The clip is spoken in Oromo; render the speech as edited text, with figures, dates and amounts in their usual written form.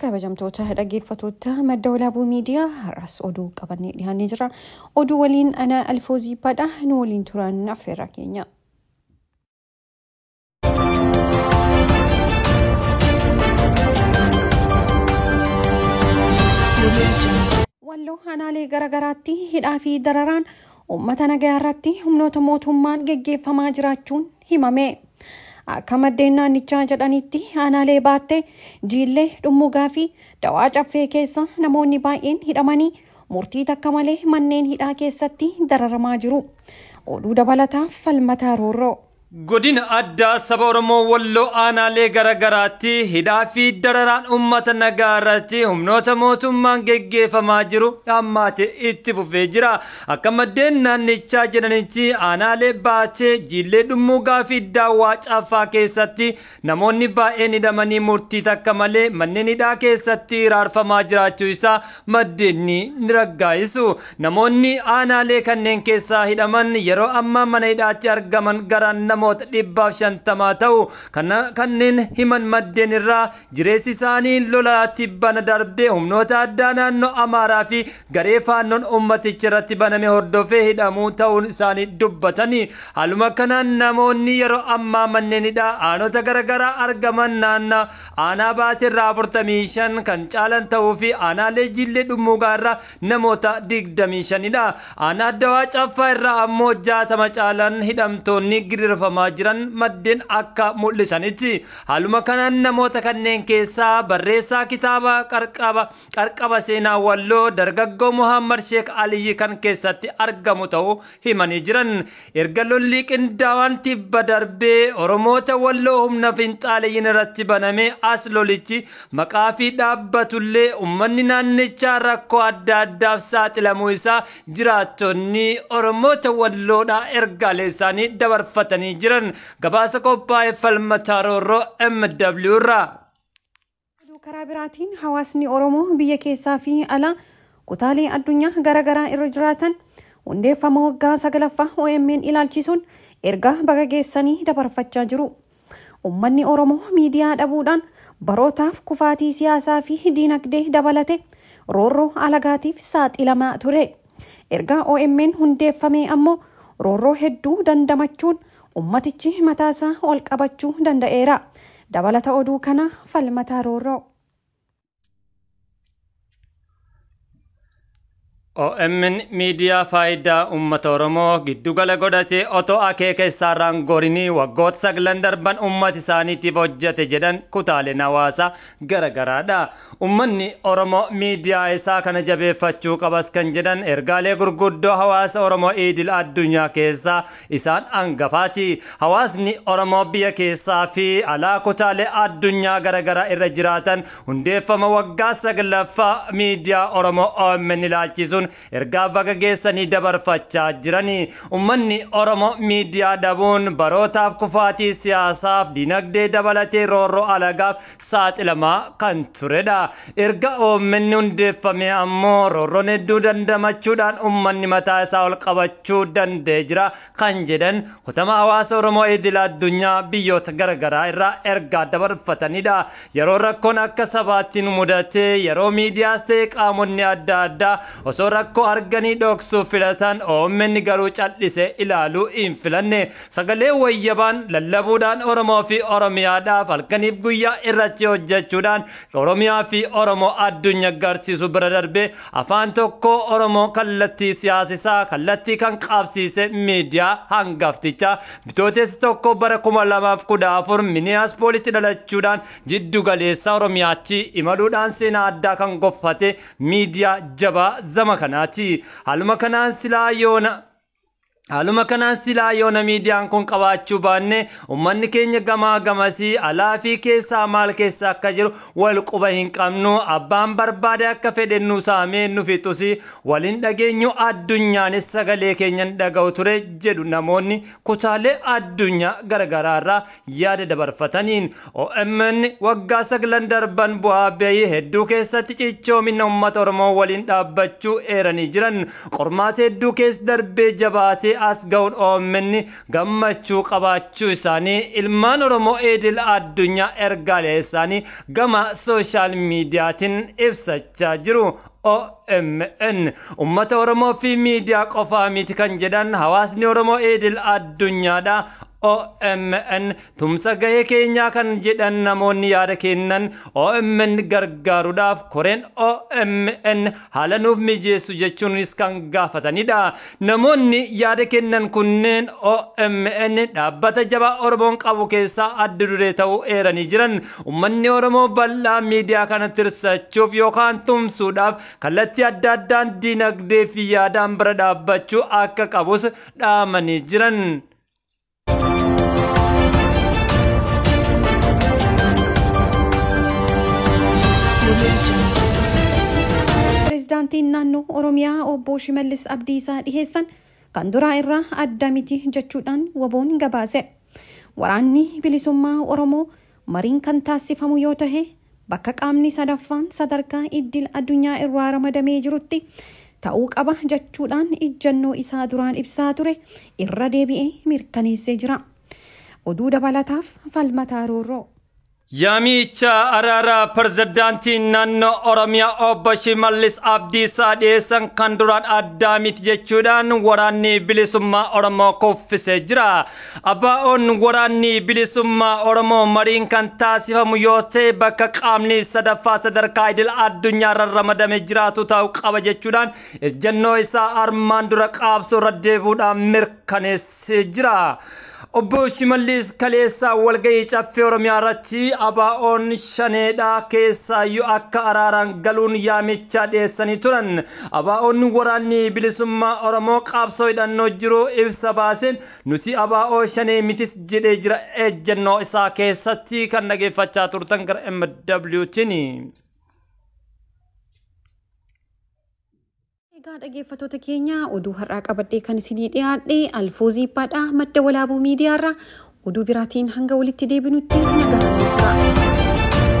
kabajamtoota dhaggeeffattoota madda walaabuu miidiyaa har'as oduu qabannee dhiyaannee jira. Oduu waliin ana Alfoozii Badha nu waliin turan affeerraa keenya. Walloo aanaalee garagaraatti hidhaa fi dararaan uummata nagaa irratti humnoota mootummaan geggeeffamaa jiraachuun himame. Akka maddeen naannichaa jedhanitti aanaalee baattee Jiillee Dhummugaa fi Dawaa Caffee keessa namoonni baay'een hidhamanii murtii takka malee manneen hidhaa keessatti dararamaa jiru. Oduu dabalataaf Falmataa Roorroo. Godina addaa saba Oromoo Walloo aanaalee garagaraatti hidhaa fi dararaan uummata nagaa irratti humnoota mootummaan geggeeffamaa jiru hammaate itti fufee jira. Akka maddeen naannichaa jedhanitti aanaalee baatee Jiillee Dhummugaa fi Daawwaa Caffaa keessatti namoonni baay'een hidhamanii murtii takka malee manneen hidhaa keessatti hiraarfamaa jiraachuu isaa maddeen ni raggaa'isu. Namoonni aanaalee kanneen keessaa hidhaman yeroo ammaa mana hidhaatti argaman garaan namoota 150 ta'u kanneen himan maddeen irraa jireessi isaanii lolaatti bana darbee humnoota addaa naannoo Amaaraa fi garee faannoon ummaticha irratti baname hordofee hidhamuu ta'uun isaanii dubbatanii. Haaluma kanaan namoonni yeroo ammaa manneen hidhaa aanota garagaraa argaman naannoo aanaa baatirraa 45 kan caalan ta'uu fi aanaalee Jiillee Dhummugaa irraa namoota 25dha. Aanaa Dawaa Caffaa irraa ammoo 60 caalan hidhamtoonni giriirfamaa jiran maddeen akka mul'isanitti. Haaluma kanaan namoota kanneen keessaa barreessaa kitaaba qarqaba seenaa Walloo dargaggoo Muhammad Sheek Aliyyi kan keessatti argamu ta'uu himanii jiran. Erga lolli qindaawaan tibba darbee Oromoota Walloo humna finxaaleeyyiin irratti baname as lolichi maqaa fi dhaabbatullee uummanni naannichaa rakkoo adda addaaf saaxilamuu isaa jiraattonni Oromoota Walloodhaa ergaalee isaanii dabarfatanii jiran. Gabaasa qophaa'e Falmataa Roorroo MW irraa. Karaa biraatiin hawaasni Oromoo biyya keessaa fi alaa kutaalee addunyaa garagaraa irra jiraatan hundeeffama waggaa 9ffaa OMN ilaalchisuun ergaa baga geessanii dabarfachaa jiru. Uummanni Oromoo miidiyaa dhabuudhaan barootaaf kufaatii siyaasaa fi diinagdee dabalate roorroo alagaatiif saaxilamaa ture. Ergaa OMN hundeeffame ammoo roorroo hedduu dandamachuun ummatichi mataasaa ol qabachuu danda'eera. Dabalata oduu kana Falmataa Roorroo. OMN miidiyaa faayidaa uummata Oromoo giddugala godhatee otoo akeeka isaarraan gorinii waggoota 9 darban uummata isaaniitiif hojjete jedhan kutaaleen hawaasaa garagaraadha. Uummanni Oromoo miidiyaa isaa kana jabeeffachuu qabas kan jedhan ergaalee gurguddoo hawaasa Oromoo idil addunyaa keessaa isaan hangafaati. Hawaasni Oromoo biyya keessaa fi alaa kutaalee addunyaa garagaraa irra jiraatan hundeeffama waggaa 9ffaa miidiyaa Oromoo OMN ilaalchisuun ergaa baga geessanii dabarfachaa jiranii. Uummanni Oromoo miidiyaa dhabuun barootaaf kufaatii siyaasaaf dinagdee dabalatee roorroo alagaaf saaxilamaa kan turedha. Erga OMN hundeeffame ammoo roorroon hedduu dandamachuudhaan uummanni mataa isaa ol qabachuu danda'ee jira kan jedhan kutama hawaasa Oromoo idil addunyaa biyyoota garagaraa irraa ergaa dabarfatanidha. Yeroo rakkoon akka sabaattiin mudatee yeroo miidiyaas ta'e qaamonni adda addaa osoo rakkoo arganii dhoksuuf filatan OMN garuu cal'ise ilaaluu hin filanne. Sagalee wayyabaan lallabuudhaan Oromoo fi Oromiyaadhaaf halkaniif guyyaa irratti hojjechuudhaan Oromiyaa fi Oromoo addunyaa agarsiisu bira darbee afaan tokko Oromoo kallattii siyaasisaa kallattii kan qabsiise miidiyaa hangafticha Bitooteessa tokko bara 2014 Minneapolis dhalachuudhaan jiddu galeessa Oromiyaatti imaluudhaan seenaa addaa kan goffate miidiyaa jabaa zama kanaati. Haaluma kanaan silaa yoona miidiyaan kun qabaachuu baanne uummanni keenya gamaa gamasii alaa fi keessaa maal keessa akka jiru wal quba hin qabnu. Abbaan barbaade akka fedhe nu saamee nu fixusi waliin dhageenyu addunyaanis sagalee keenyan dhaga'u ture jedhu namoonni kutaalee addunyaa garagaraarraa yaada dabarfataniin. OMN waggaa 9 darban bu'aa bahii hedduu keessatti cichoomina uummata Oromoo waliin dhaabbachuu eeranii jiran. Qormaata hedduu keessa darbee jabaatee asgaun OMN gammachuu qabaachuu isaanii ilmaan Oromoo idil addunyaa ergaalee isaanii gama social mediaatiin ibsachaa jiru. OMN ummata Oromoo fi miidiyaa qofaa miti kan jedhan hawaasni Oromoo idil addunyaadha. OMN tumsa gahee keenyaa kan jedhan namoonni yaada kennan OMN gargaaruudhaaf koreen OMN haala nuuf mijeessu jechuunis kan gaafatanidha. Namoonni yaada kennan kunneen OMN dhaabbata jabaa Oromoon qabu keessaa adda duree ta'uu eeranii jiran. Uummanni Oromoo bal'aa miidiyaa kana tirsachuuf yookaan tumsuudhaaf kallattii adda addaan dinagdee fi yaadaan bira dhaabbachuu akka qabus dhaamanii jiran. Pireezidaantiin naannoo Oromiyaa obbo Shimallis Abdiisaa dhiheessan kan duraa irraa adda miti jechuudhaan waboon gabaase. Waraanni bilisummaa Oromoo mariin kan taasifamu yoo ta'e bakka qaamni sadaffaan sadarkaa idil addunyaa irraa ramadamee jirutti ta'uu qaba jechuudhaan ijjannoo isaa duraan ibsaa ture irra deebi'ee mirkaneessee jira. Oduu dabalataaf Falmataa Roorroo. Yaamicha araara pirezidaantiin naannoo Oromiyaa obbo Shimallis Abdiisaa dhiyeessan kan duraan adda miti jechuudhaan waraanni bilisummaa Oromoo kuffisee jira. ABO'n waraanni bilisummaa Oromoo mariin kan taasifamu yoo ta'e bakka qaamni sadaffaa sadarkaa idil addunyaa irra ramadamee jiraatu ta'uu qaba jechuudhaan ejjennoo isaa armaan dura qaabsoo irra deebi'uudhaan mirkaneessee jira. Obbo Shimallis kaleessa walgahii caffee Oromiyaa irratti ABO'n shaneedhaa keessaayyuu akka araaraan galuun yaamicha dhiyeessanii turan. ABO'n waraanni bilisummaa Oromoo qaabsoo hidhannoo jiru ibsa baaseen nuti ABO shanee mitis jedhee jira ejjennoo isaa keessatti kan dhageeffachaa turtan gara MWT'n. Egaa dhaggeeffattoota keenya oduu har'aa qabadhee kan isinii dhiyaadhe Alfoozii Baadhaa madda walaabuu miidiyaarraa oduu biraatiin hanga walitti deebinutti nagaan tura.